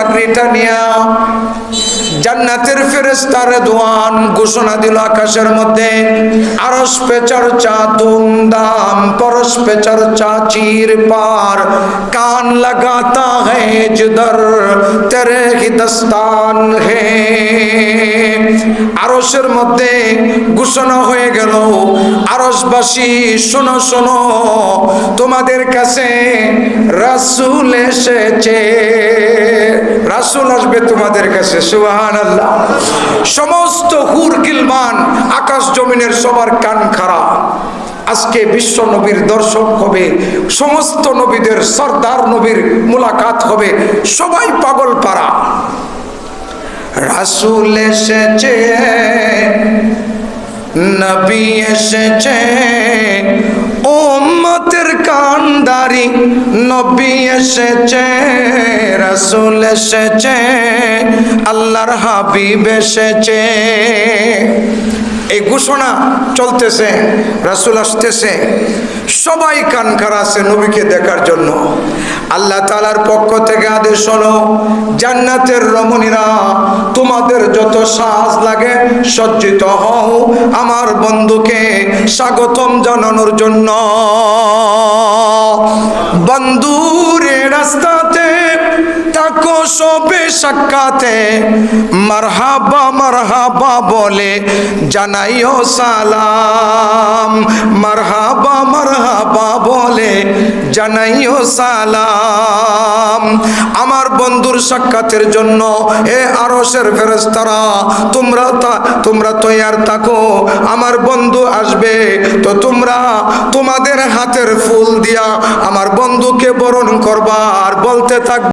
পাগড়িটা নিয়া জান্নাতের ফেরেশতা রিদওয়ান ঘোষণা দিল আকাশের মধ্যে, আরশ পে চর্চা ধুমধাম, পরশ পে চর্চা চির পার, কান লাগাতা হ্যায় জিদর তেরে হি দস্তান হে। আরশের মধ্যে ঘোষণা হয়ে গেল, আরশবাসী শোনো শোনো, তোমাদের কাছে রাসূল এসেছে, রাসূল আসবে তোমাদের কাছে। সুবহানাল্লাহ। সমস্ত হুর গিলমান আকাশ জমিনের সবার কান খাড়া, আজকে বিশ্ব নবীর দর্শন হবে, সমস্ত নবীদের সরদার নবীর মুলাকাত হবে, সবাই পাগল পারা। রাসূল এসেছে, নবী এসেছে, উম্মতের কান্ডারি নবী এসেছে, রাসূল এসেছে, আল্লাহর হাবিব এসেছে। এই ঘোষণা চলতেছে, রাসূল আসতেছে, সবাই কান খাড়া আছে নবীকে দেখার জন্য। আল্লাহ তাআলার পক্ষ থেকে আদেশ হলো, জান্নাতের রমণীরা তোমাদের যত সাজ লাগে সজ্জিত হও আমার বন্ধুকে স্বাগতম জানানোর জন্য। বন্ধুরে রাস্তাতে থাকো সবে সাক্ষাতে, মারহাবা মারহাবা বলে জানাইও সালাম, মারহাবা মারহাবা বলে জানাইও সালাম। আমার বন্ধুর সাক্ষাতের জন্য এ আরশের ফেরেশতারা তোমরা তৈয়ার থাকো, আমার বন্ধু আসবে, তো তোমরা তোমাদের হাতের ফুল দিয়া আমার বন্ধুকে বরণ করবা আর বলতে থাকবে